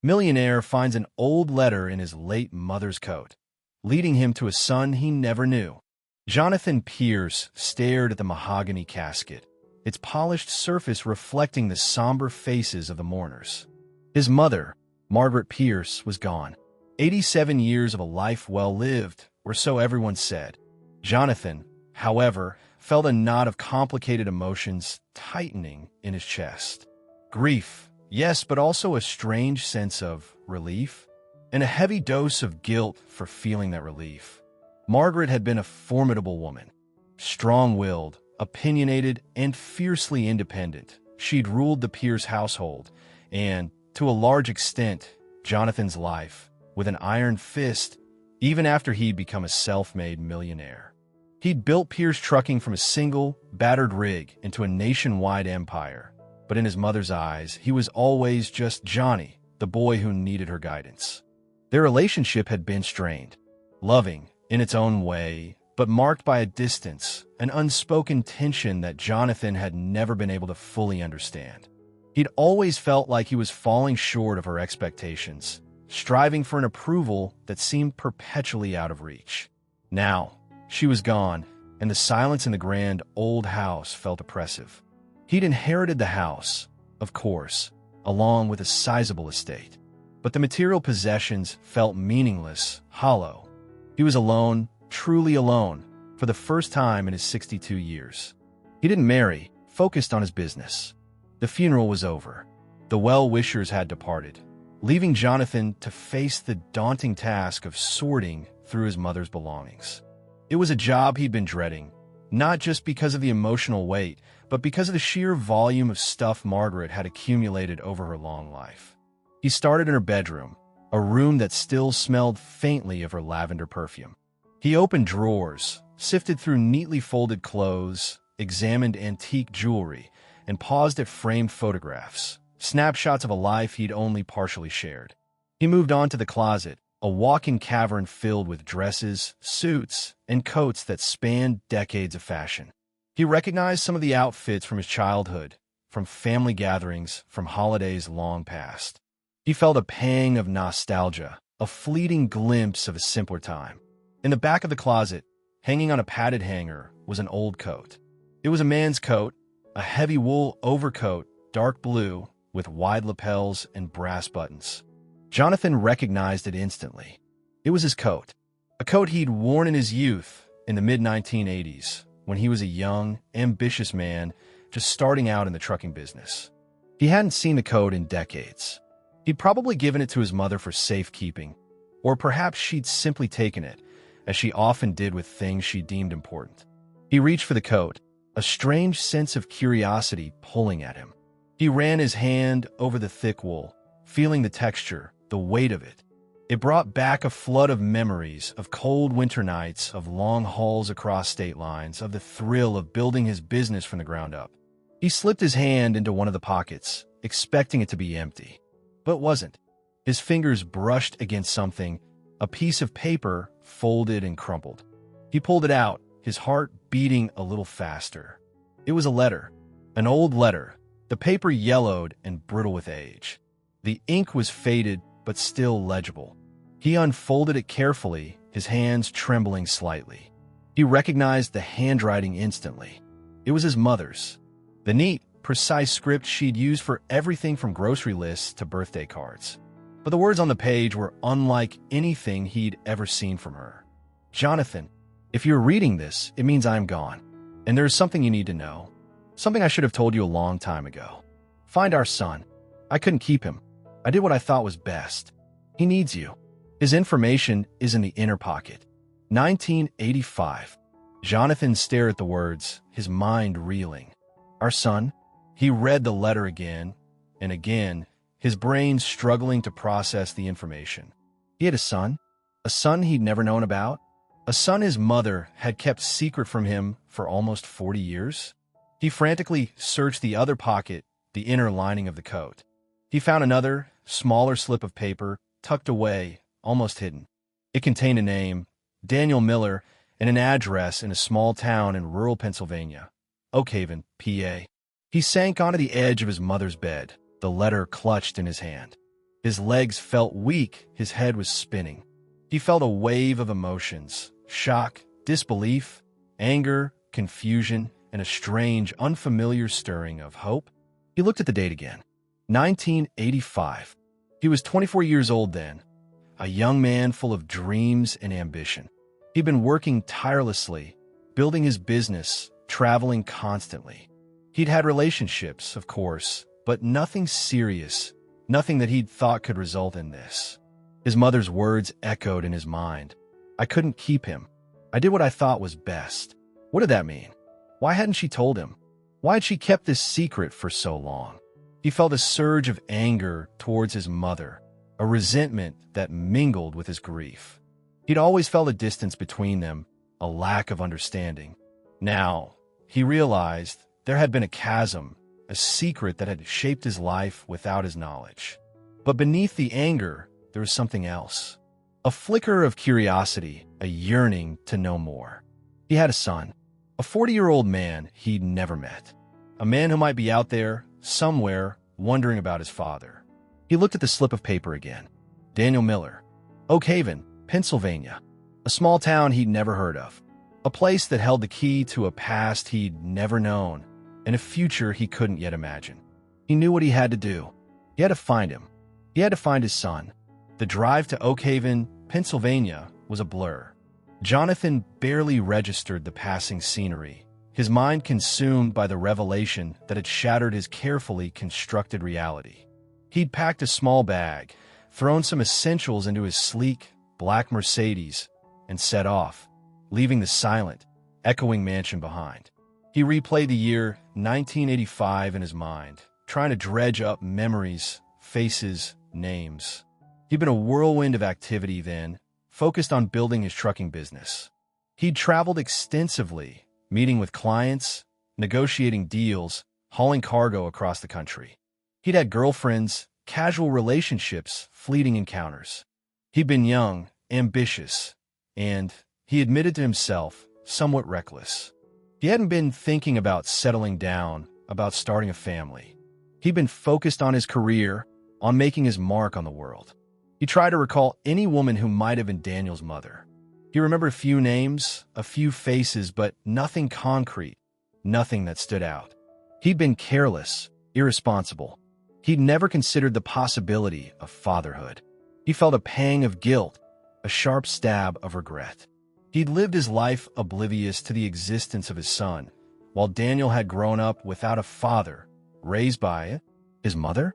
Millionaire finds an old letter in his late mother's coat, leading him to a son he never knew. Jonathan Pierce stared at the mahogany casket, its polished surface reflecting the somber faces of the mourners. His mother, Margaret Pierce, was gone. 87 years of a life well lived, or so everyone said. Jonathan, however, felt a knot of complicated emotions tightening in his chest. Grief, yes, but also a strange sense of relief, and a heavy dose of guilt for feeling that relief. Margaret had been a formidable woman, strong-willed, opinionated, and fiercely independent. She'd ruled the Pierce household, and, to a large extent, Jonathan's life, with an iron fist, even after he'd become a self-made millionaire. He'd built Pierce Trucking from a single, battered rig into a nationwide empire, but in his mother's eyes, he was always just Johnny, the boy who needed her guidance. Their relationship had been strained, loving in its own way, but marked by a distance, an unspoken tension that Jonathan had never been able to fully understand. He'd always felt like he was falling short of her expectations, striving for an approval that seemed perpetually out of reach. Now, she was gone, and the silence in the grand old house felt oppressive. He'd inherited the house, of course, along with a sizable estate. But the material possessions felt meaningless, hollow. He was alone, truly alone, for the first time in his 62 years. He didn't marry, focused on his business. The funeral was over. The well-wishers had departed, leaving Jonathan to face the daunting task of sorting through his mother's belongings. It was a job he'd been dreading, not just because of the emotional weight, but because of the sheer volume of stuff Margaret had accumulated over her long life. He started in her bedroom, a room that still smelled faintly of her lavender perfume. He opened drawers, sifted through neatly folded clothes, examined antique jewelry, and paused at framed photographs, snapshots of a life he'd only partially shared. He moved on to the closet, a walk-in cavern filled with dresses, suits, and coats that spanned decades of fashion. He recognized some of the outfits from his childhood, from family gatherings, from holidays long past. He felt a pang of nostalgia, a fleeting glimpse of a simpler time. In the back of the closet, hanging on a padded hanger, was an old coat. It was a man's coat, a heavy wool overcoat, dark blue, with wide lapels and brass buttons. Jonathan recognized it instantly. It was his coat, a coat he'd worn in his youth, in the mid-1980s, when he was a young, ambitious man just starting out in the trucking business. He hadn't seen the coat in decades. He'd probably given it to his mother for safekeeping, or perhaps she'd simply taken it, as she often did with things she deemed important. He reached for the coat, a strange sense of curiosity pulling at him. He ran his hand over the thick wool, feeling the texture, the weight of it. It brought back a flood of memories of cold winter nights, of long hauls across state lines, of the thrill of building his business from the ground up. He slipped his hand into one of the pockets, expecting it to be empty. But it wasn't. His fingers brushed against something, a piece of paper folded and crumpled. He pulled it out, his heart beating a little faster. It was a letter, an old letter, the paper yellowed and brittle with age. The ink was faded, but still legible. He unfolded it carefully, his hands trembling slightly. He recognized the handwriting instantly. It was his mother's. The neat, precise script she'd used for everything from grocery lists to birthday cards. But the words on the page were unlike anything he'd ever seen from her. "Jonathan, if you're reading this, it means I'm gone. And there's something you need to know. Something I should have told you a long time ago. Find our son. I couldn't keep him. I did what I thought was best. He needs you. His information is in the inner pocket." 1985. Jonathan stared at the words, his mind reeling. Our son? He read the letter again and again, his brain struggling to process the information. He had a son he'd never known about, a son his mother had kept secret from him for almost 40 years. He frantically searched the other pocket, the inner lining of the coat. He found another, smaller slip of paper, tucked away, almost hidden. It contained a name, Daniel Miller, and an address in a small town in rural Pennsylvania, Oakhaven, PA. He sank onto the edge of his mother's bed, the letter clutched in his hand. His legs felt weak, his head was spinning. He felt a wave of emotions: shock, disbelief, anger, confusion, and a strange, unfamiliar stirring of hope. He looked at the date again. 1985. He was 24 years old then, a young man full of dreams and ambition. He'd been working tirelessly, building his business, traveling constantly. He'd had relationships, of course, but nothing serious, nothing that he'd thought could result in this. His mother's words echoed in his mind. I couldn't keep him. I did what I thought was best. What did that mean? Why hadn't she told him? Why had she kept this secret for so long? He felt a surge of anger towards his mother, a resentment that mingled with his grief. He'd always felt a distance between them, a lack of understanding. Now, he realized there had been a chasm, a secret that had shaped his life without his knowledge. But beneath the anger, there was something else. A flicker of curiosity, a yearning to know more. He had a son, a 40-year-old man he'd never met. A man who might be out there, somewhere, wondering about his father. He looked at the slip of paper again. Daniel Miller, Oak Haven, Pennsylvania. A small town he'd never heard of. A place that held the key to a past he'd never known, and a future he couldn't yet imagine. He knew what he had to do. He had to find him. He had to find his son. The drive to Oak Haven, Pennsylvania, was a blur. Jonathan barely registered the passing scenery, his mind consumed by the revelation that had shattered his carefully constructed reality. He'd packed a small bag, thrown some essentials into his sleek, black Mercedes, and set off, leaving the silent, echoing mansion behind. He replayed the year 1985 in his mind, trying to dredge up memories, faces, names. He'd been a whirlwind of activity then, focused on building his trucking business. He'd traveled extensively, meeting with clients, negotiating deals, hauling cargo across the country. He'd had girlfriends, casual relationships, fleeting encounters. He'd been young, ambitious, and, he admitted to himself, somewhat reckless. He hadn't been thinking about settling down, about starting a family. He'd been focused on his career, on making his mark on the world. He tried to recall any woman who might have been Daniel's mother. He remembered a few names, a few faces, but nothing concrete, nothing that stood out. He'd been careless, irresponsible. He'd never considered the possibility of fatherhood. He felt a pang of guilt, a sharp stab of regret. He'd lived his life oblivious to the existence of his son, while Daniel had grown up without a father, raised by his mother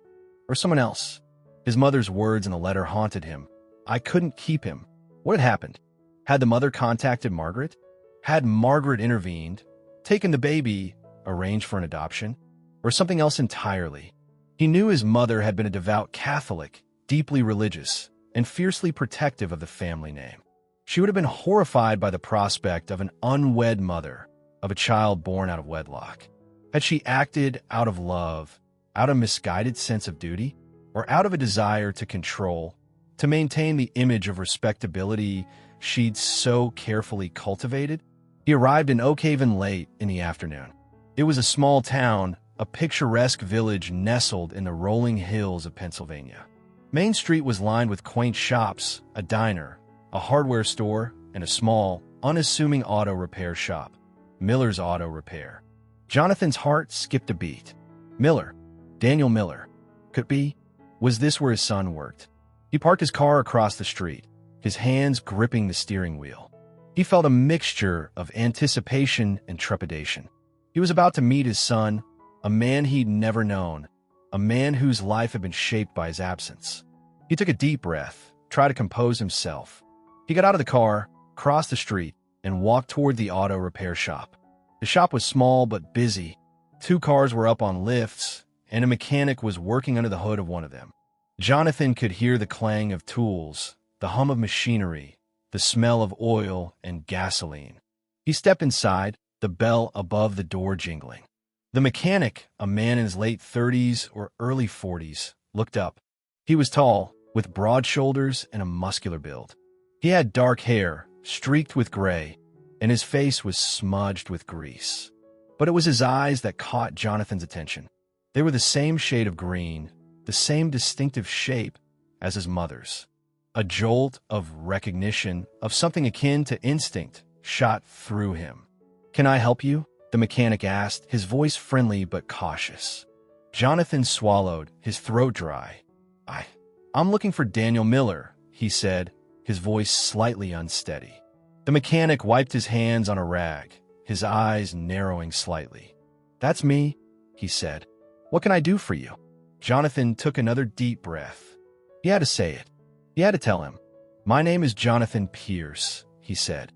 or someone else. His mother's words in the letter haunted him. I couldn't keep him. What had happened? Had the mother contacted Margaret? Had Margaret intervened, taken the baby, arranged for an adoption, or something else entirely? He knew his mother had been a devout Catholic, deeply religious, and fiercely protective of the family name. She would have been horrified by the prospect of an unwed mother, of a child born out of wedlock. Had she acted out of love, out of misguided sense of duty, or out of a desire to control, to maintain the image of respectability she'd so carefully cultivated? He arrived in Oak Haven late in the afternoon. It was a small town, a picturesque village nestled in the rolling hills of Pennsylvania. Main Street was lined with quaint shops, a diner, a hardware store, and a small, unassuming auto repair shop, Miller's Auto Repair. Jonathan's heart skipped a beat. Miller, Daniel Miller. Could be? Was this where his son worked? He parked his car across the street, his hands gripping the steering wheel. He felt a mixture of anticipation and trepidation. He was about to meet his son, a man he'd never known, a man whose life had been shaped by his absence. He took a deep breath, tried to compose himself. He got out of the car, crossed the street, and walked toward the auto repair shop. The shop was small but busy. 2 cars were up on lifts, and a mechanic was working under the hood of one of them. Jonathan could hear the clang of tools, the hum of machinery, the smell of oil and gasoline. He stepped inside, the bell above the door jingling. The mechanic, a man in his late 30s or early 40s, looked up. He was tall, with broad shoulders and a muscular build. He had dark hair, streaked with gray, and his face was smudged with grease. But it was his eyes that caught Jonathan's attention. They were the same shade of green, the same distinctive shape, as his mother's. A jolt of recognition, of something akin to instinct, shot through him. "Can I help you?" the mechanic asked, his voice friendly but cautious. Jonathan swallowed, his throat dry. I'm looking for Daniel Miller," he said, his voice slightly unsteady. The mechanic wiped his hands on a rag, his eyes narrowing slightly. "That's me," he said. "What can I do for you?" Jonathan took another deep breath. He had to say it. He had to tell him. "My name is Jonathan Pierce," he said.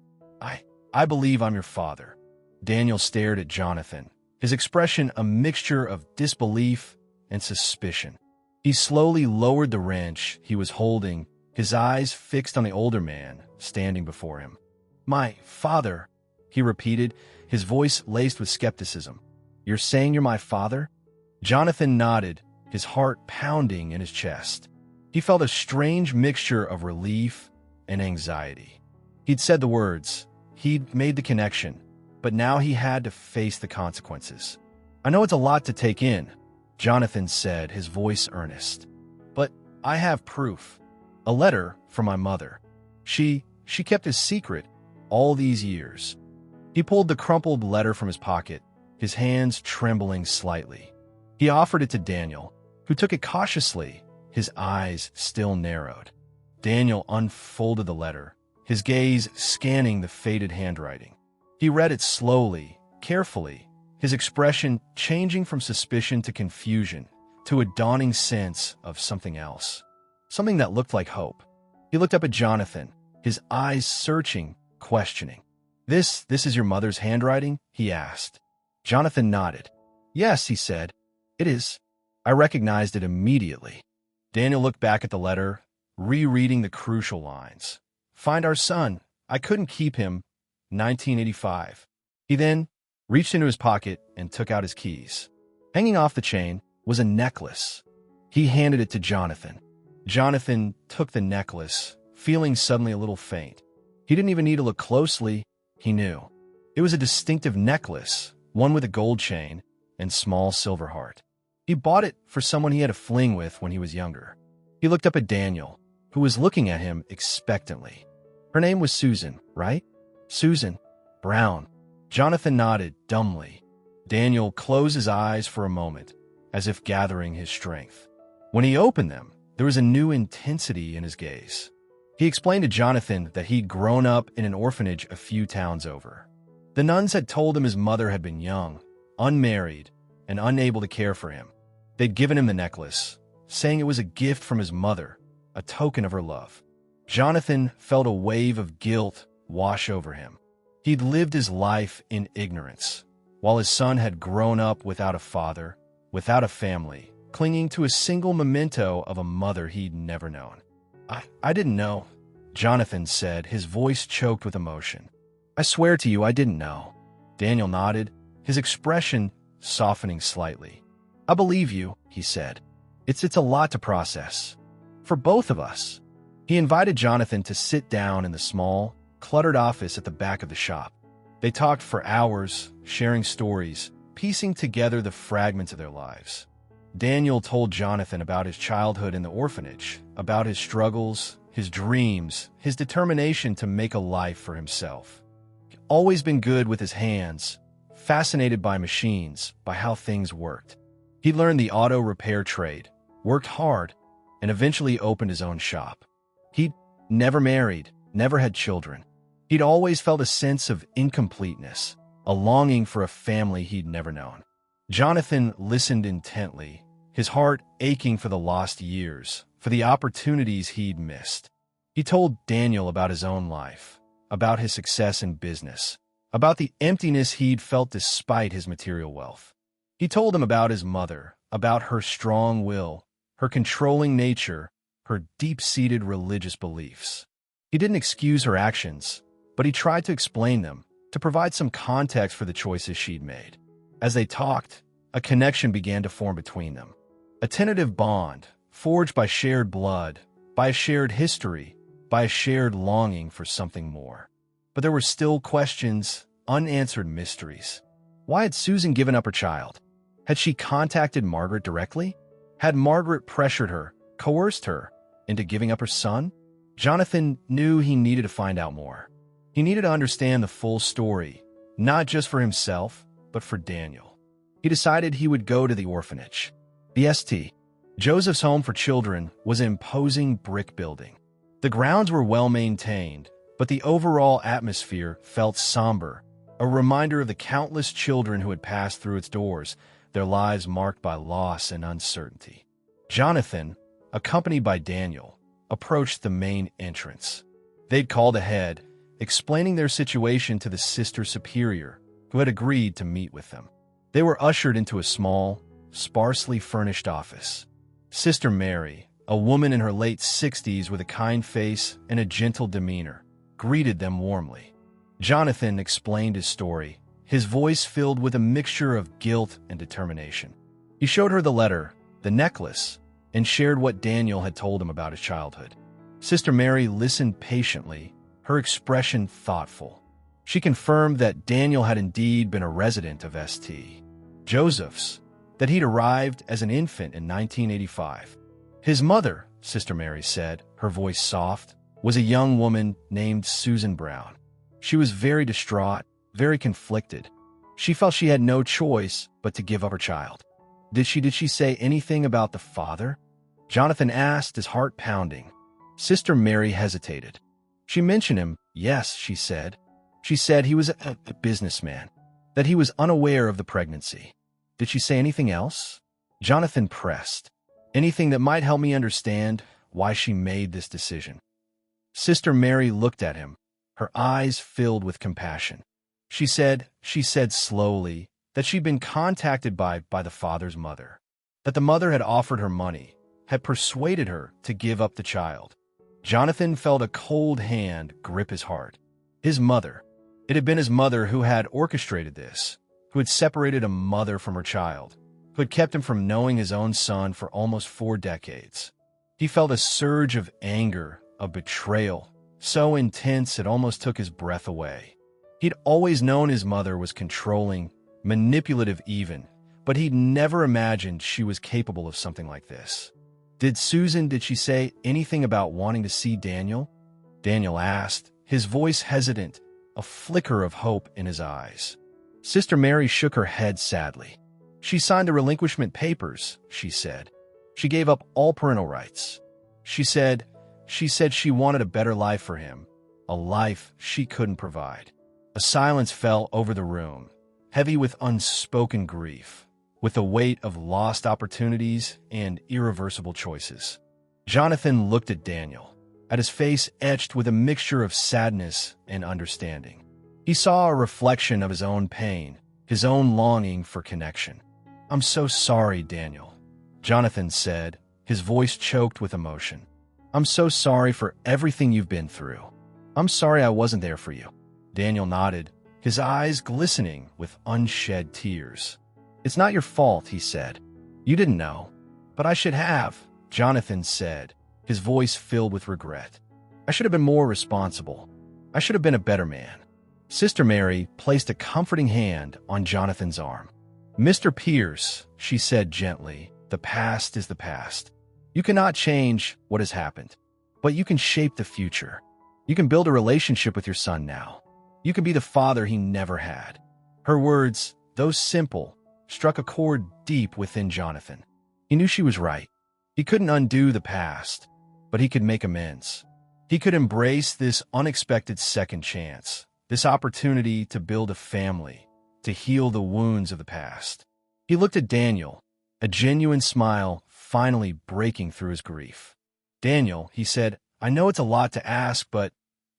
I believe I'm your father." Daniel stared at Jonathan, his expression a mixture of disbelief and suspicion. He slowly lowered the wrench he was holding, his eyes fixed on the older man standing before him. "My father," he repeated, his voice laced with skepticism. "You're saying you're my father?" Jonathan nodded, his heart pounding in his chest. He felt a strange mixture of relief and anxiety. He'd said the words, he'd made the connection, but now he had to face the consequences. "I know it's a lot to take in," Jonathan said, his voice earnest. "But I have proof. A letter from my mother. She kept a secret all these years." He pulled the crumpled letter from his pocket, his hands trembling slightly. He offered it to Daniel, who took it cautiously, his eyes still narrowed. Daniel unfolded the letter, his gaze scanning the faded handwriting. He read it slowly, carefully, his expression changing from suspicion to confusion, to a dawning sense of something else. Something that looked like hope. He looked up at Jonathan, his eyes searching, questioning. This is your mother's handwriting?" he asked. Jonathan nodded. "Yes," he said. "It is. I recognized it immediately." Daniel looked back at the letter, rereading the crucial lines. "Find our son. I couldn't keep him. 1985. He then reached into his pocket and took out his keys. Hanging off the chain was a necklace. He handed it to Jonathan. Jonathan took the necklace, feeling suddenly a little faint. He didn't even need to look closely. He knew. It was a distinctive necklace, one with a gold chain and small silver heart. He bought it for someone he had a fling with when he was younger. He looked up at Daniel, who was looking at him expectantly. "Her name was Susan, right?" "Susan Brown." Jonathan nodded dumbly. Daniel closed his eyes for a moment, as if gathering his strength. When he opened them, there was a new intensity in his gaze. He explained to Jonathan that he'd grown up in an orphanage a few towns over. The nuns had told him his mother had been young, unmarried, and unable to care for him. They'd given him the necklace, saying it was a gift from his mother, a token of her love. Jonathan felt a wave of guilt wash over him. He'd lived his life in ignorance, while his son had grown up without a father, without a family, clinging to a single memento of a mother he'd never known. I didn't know," Jonathan said, his voice choked with emotion. "I swear to you I didn't know." Daniel nodded, his expression softening slightly. "I believe you," he said. It's a lot to process. For both of us." He invited Jonathan to sit down in the small, cluttered office at the back of the shop. They talked for hours, sharing stories, piecing together the fragments of their lives. Daniel told Jonathan about his childhood in the orphanage, about his struggles, his dreams, his determination to make a life for himself. He'd always been good with his hands, fascinated by machines, by how things worked. He learned the auto repair trade, worked hard, and eventually opened his own shop. He'd never married, never had children. He'd always felt a sense of incompleteness, a longing for a family he'd never known. Jonathan listened intently, his heart aching for the lost years, for the opportunities he'd missed. He told Daniel about his own life, about his success in business, about the emptiness he'd felt despite his material wealth. He told him about his mother, about her strong will, her controlling nature, her deep-seated religious beliefs. He didn't excuse her actions, but he tried to explain them, to provide some context for the choices she'd made. As they talked, a connection began to form between them. A tentative bond, forged by shared blood, by a shared history, by a shared longing for something more. But there were still questions, unanswered mysteries. Why had Susan given up her child? Had she contacted Margaret directly? Had Margaret pressured her, coerced her, into giving up her son? Jonathan knew he needed to find out more. He needed to understand the full story, not just for himself, but for Daniel. He decided he would go to the orphanage. The St. Joseph's Home for Children was an imposing brick building. The grounds were well maintained, but the overall atmosphere felt somber, a reminder of the countless children who had passed through its doors, their lives marked by loss and uncertainty. Jonathan, accompanied by Daniel, approached the main entrance. They'd called ahead, explaining their situation to the sister superior, who had agreed to meet with them. They were ushered into a small, sparsely furnished office. Sister Mary, a woman in her late 60s with a kind face and a gentle demeanor, greeted them warmly. Jonathan explained his story, his voice filled with a mixture of guilt and determination. He showed her the letter, the necklace, and shared what Daniel had told him about his childhood. Sister Mary listened patiently, her expression thoughtful. She confirmed that Daniel had indeed been a resident of St. Joseph's, that he'd arrived as an infant in 1985. His mother, Sister Mary said, her voice soft, was a young woman named Susan Brown. She was very distraught, very conflicted. She felt she had no choice but to give up her child. Did she say anything about the father? Jonathan asked, his heart pounding. Sister Mary hesitated. She mentioned him, yes, she said. She said he was a businessman, that he was unaware of the pregnancy. Did she say anything else? Jonathan pressed. Anything that might help me understand why she made this decision. Sister Mary looked at him, her eyes filled with compassion. She said slowly that she'd been contacted by the father's mother, that the mother had offered her money, had persuaded her to give up the child. Jonathan felt a cold hand grip his heart. His mother. It had been his mother who had orchestrated this, who had separated a mother from her child, who had kept him from knowing his own son for almost 4 decades. He felt a surge of anger, of betrayal, so intense it almost took his breath away. He'd always known his mother was controlling, manipulative even, but he'd never imagined she was capable of something like this. Did she say anything about wanting to see Daniel? Daniel asked, his voice hesitant, a flicker of hope in his eyes. Sister Mary shook her head sadly. She signed the relinquishment papers, she said. She gave up all parental rights. She said she wanted a better life for him, a life she couldn't provide. A silence fell over the room, heavy with unspoken grief, with the weight of lost opportunities and irreversible choices. Jonathan looked at Daniel, at his face etched with a mixture of sadness and understanding. He saw a reflection of his own pain, his own longing for connection. "I'm so sorry, Daniel," Jonathan said, his voice choked with emotion. "I'm so sorry for everything you've been through. I'm sorry I wasn't there for you." Daniel nodded, his eyes glistening with unshed tears. "It's not your fault," he said. "You didn't know." "But I should have," Jonathan said, his voice filled with regret. "I should have been more responsible. I should have been a better man." Sister Mary placed a comforting hand on Jonathan's arm. "Mr. Pierce," she said gently, "the past is the past. You cannot change what has happened, but you can shape the future. You can build a relationship with your son now. You can be the father he never had." Her words, though simple, struck a chord deep within Jonathan. He knew she was right. He couldn't undo the past, but he could make amends. He could embrace this unexpected second chance, this opportunity to build a family, to heal the wounds of the past. He looked at Daniel, a genuine smile finally breaking through his grief. "Daniel," he said, "I know it's a lot to ask, but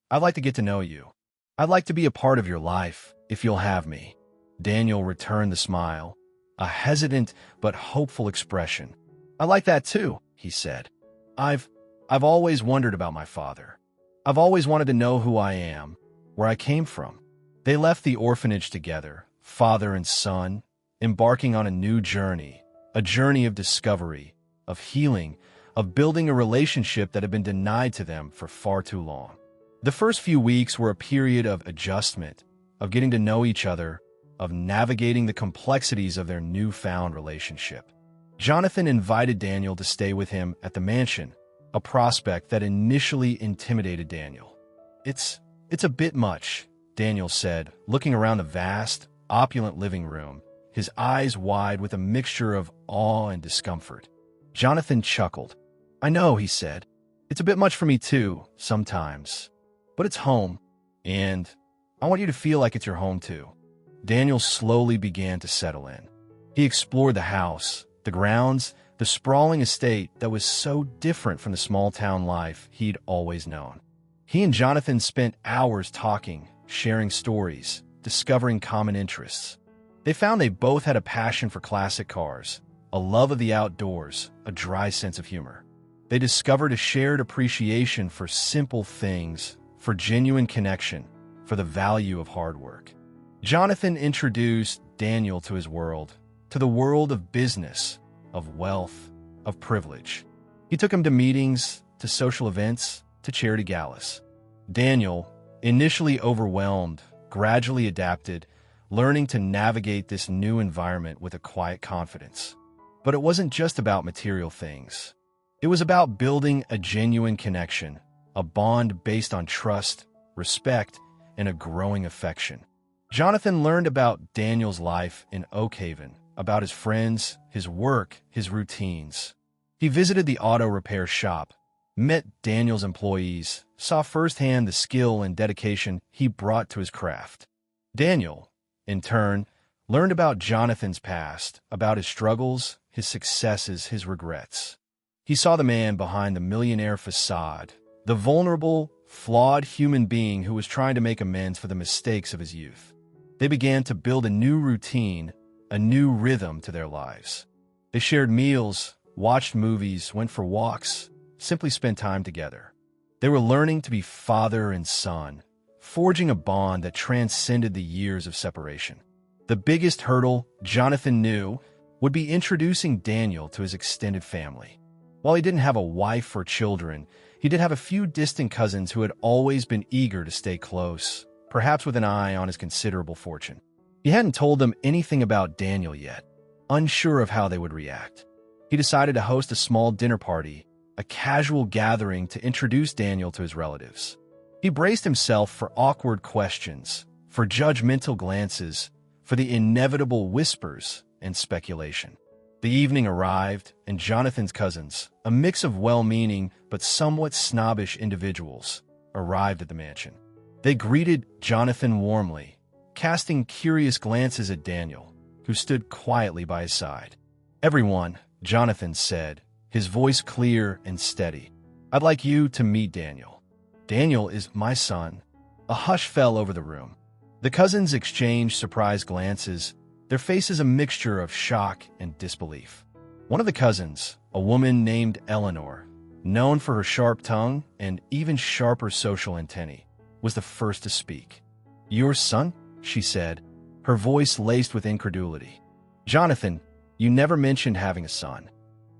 I'd like to get to know you. I'd like to be a part of your life, if you'll have me." Daniel returned the smile, a hesitant but hopeful expression. "I like that too," he said. I've always wondered about my father. I've always wanted to know who I am, where I came from." They left the orphanage together, father and son, embarking on a new journey, a journey of discovery, of healing, of building a relationship that had been denied to them for far too long. The first few weeks were a period of adjustment, of getting to know each other, of navigating the complexities of their newfound relationship. Jonathan invited Daniel to stay with him at the mansion, a prospect that initially intimidated Daniel. It's a bit much, Daniel said, looking around the vast, opulent living room, his eyes wide with a mixture of awe and discomfort. Jonathan chuckled. I know, he said. It's a bit much for me too, sometimes. But it's home, and I want you to feel like it's your home too. Daniel slowly began to settle in. He explored the house, the grounds, the sprawling estate that was so different from the small-town life he'd always known. He and Jonathan spent hours talking, sharing stories, discovering common interests. They found they both had a passion for classic cars, a love of the outdoors, a dry sense of humor. They discovered a shared appreciation for simple things, for genuine connection, for the value of hard work. Jonathan introduced Daniel to his world, to the world of business, of wealth, of privilege. He took him to meetings, to social events, to charity galas. Daniel, initially overwhelmed, gradually adapted, learning to navigate this new environment with a quiet confidence. But it wasn't just about material things. It was about building a genuine connection, a bond based on trust, respect, and a growing affection. Jonathan learned about Daniel's life in Oak Haven, about his friends, his work, his routines. He visited the auto repair shop, met Daniel's employees, saw firsthand the skill and dedication he brought to his craft. Daniel, in turn, learned about Jonathan's past, about his struggles, his successes, his regrets. He saw the man behind the millionaire facade, the vulnerable, flawed human being who was trying to make amends for the mistakes of his youth. They began to build a new routine, a new rhythm to their lives. They shared meals, watched movies, went for walks, simply spent time together. They were learning to be father and son, forging a bond that transcended the years of separation. The biggest hurdle, Jonathan knew, would be introducing Daniel to his extended family. While he didn't have a wife or children, he did have a few distant cousins who had always been eager to stay close, perhaps with an eye on his considerable fortune. He hadn't told them anything about Daniel yet, unsure of how they would react. He decided to host a small dinner party, a casual gathering to introduce Daniel to his relatives. He braced himself for awkward questions, for judgmental glances, for the inevitable whispers and speculation. The evening arrived, and Jonathan's cousins, a mix of well-meaning but somewhat snobbish individuals, arrived at the mansion. They greeted Jonathan warmly, casting curious glances at Daniel, who stood quietly by his side. Everyone, Jonathan said, his voice clear and steady. I'd like you to meet Daniel. Daniel is my son. A hush fell over the room. The cousins exchanged surprised glances, their faces a mixture of shock and disbelief. One of the cousins, a woman named Eleanor, known for her sharp tongue and even sharper social antennae, was the first to speak. Your son? She said, her voice laced with incredulity. Jonathan, you never mentioned having a son.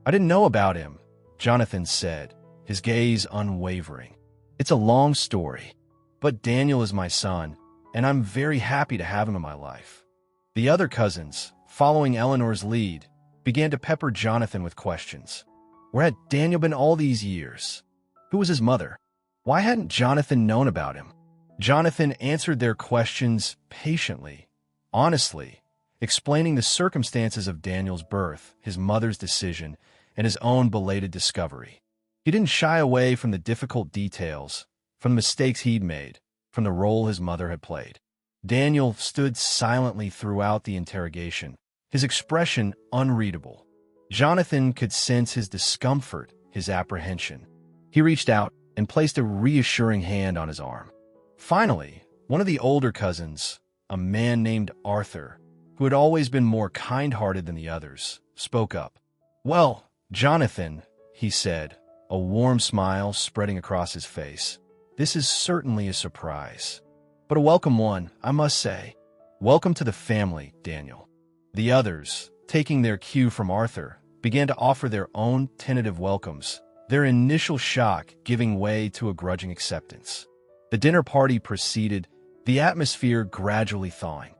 I didn't know about him, Jonathan said, his gaze unwavering. It's a long story, but Daniel is my son, and I'm very happy to have him in my life. The other cousins, following Eleanor's lead, began to pepper Jonathan with questions. Where had Daniel been all these years? Who was his mother? Why hadn't Jonathan known about him? Jonathan answered their questions patiently, honestly, explaining the circumstances of Daniel's birth, his mother's decision, and his own belated discovery. He didn't shy away from the difficult details, from the mistakes he'd made, from the role his mother had played. Daniel stood silently throughout the interrogation, his expression unreadable. Jonathan could sense his discomfort, his apprehension. He reached out and placed a reassuring hand on his arm. Finally, one of the older cousins, a man named Arthur, who had always been more kind-hearted than the others, spoke up. Well, Jonathan, he said, a warm smile spreading across his face. This is certainly a surprise, but a welcome one, I must say. Welcome to the family, Daniel. The others, taking their cue from Arthur, began to offer their own tentative welcomes, their initial shock giving way to a grudging acceptance. The dinner party proceeded, the atmosphere gradually thawing.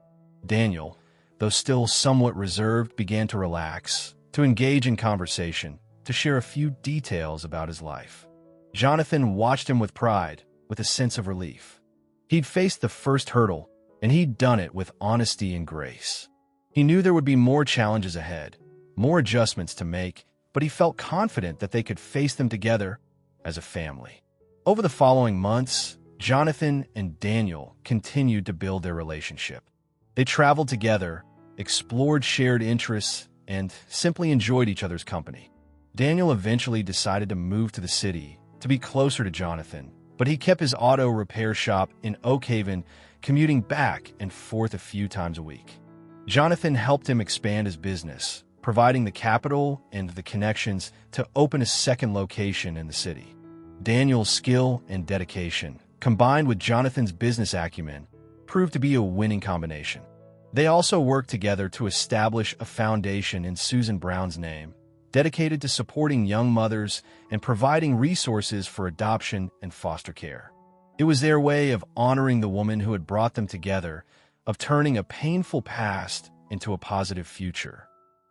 Daniel, though still somewhat reserved, began to relax, to engage in conversation, to share a few details about his life. Jonathan watched him with pride, with a sense of relief. He'd faced the first hurdle, and he'd done it with honesty and grace. He knew there would be more challenges ahead, more adjustments to make, but he felt confident that they could face them together as a family. Over the following months, Jonathan and Daniel continued to build their relationship. They traveled together, explored shared interests, and simply enjoyed each other's company. Daniel eventually decided to move to the city to be closer to Jonathan, but he kept his auto repair shop in Oak Haven, commuting back and forth a few times a week. Jonathan helped him expand his business, providing the capital and the connections to open a second location in the city. Daniel's skill and dedication, combined with Jonathan's business acumen, proved to be a winning combination. They also worked together to establish a foundation in Susan Brown's name, dedicated to supporting young mothers and providing resources for adoption and foster care. It was their way of honoring the woman who had brought them together, of turning a painful past into a positive future.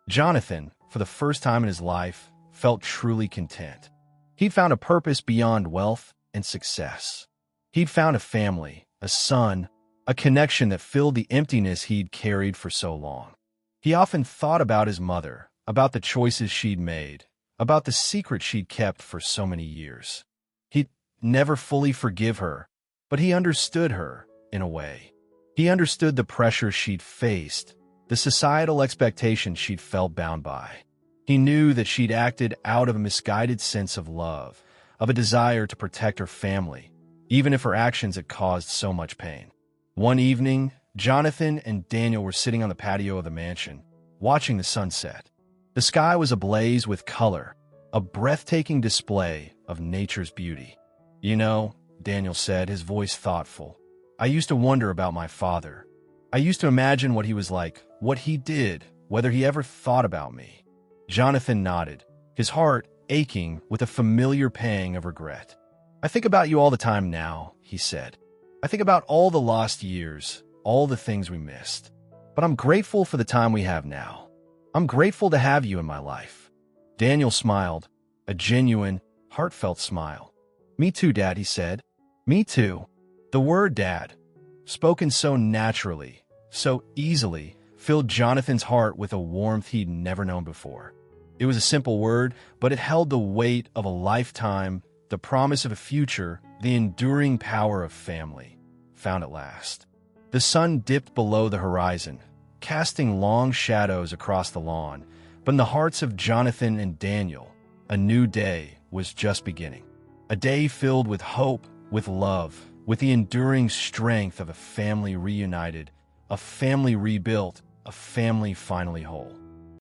Jonathan, for the first time in his life, felt truly content. He'd found a purpose beyond wealth and success. He'd found a family, a son, a connection that filled the emptiness he'd carried for so long. He often thought about his mother, about the choices she'd made, about the secret she'd kept for so many years. He'd never fully forgive her, but he understood her, in a way. He understood the pressure she'd faced, the societal expectations she'd felt bound by. He knew that she'd acted out of a misguided sense of love, of a desire to protect her family, even if her actions had caused so much pain. One evening, Jonathan and Daniel were sitting on the patio of the mansion, watching the sunset. The sky was ablaze with color, a breathtaking display of nature's beauty. "You know," Daniel said, his voice thoughtful, "I used to wonder about my father. I used to imagine what he was like, what he did, whether he ever thought about me." Jonathan nodded, his heart aching with a familiar pang of regret. "I think about you all the time now," he said. "I think about all the lost years, all the things we missed. But I'm grateful for the time we have now. I'm grateful to have you in my life." Daniel smiled, a genuine, heartfelt smile. "Me too, Dad," he said. "Me too." The word Dad, spoken so naturally, so easily, filled Jonathan's heart with a warmth he'd never known before. It was a simple word, but it held the weight of a lifetime, the promise of a future, the enduring power of family, found at last. The sun dipped below the horizon, casting long shadows across the lawn, but in the hearts of Jonathan and Daniel, a new day was just beginning. A day filled with hope, with love, with the enduring strength of a family reunited, a family rebuilt, a family finally whole.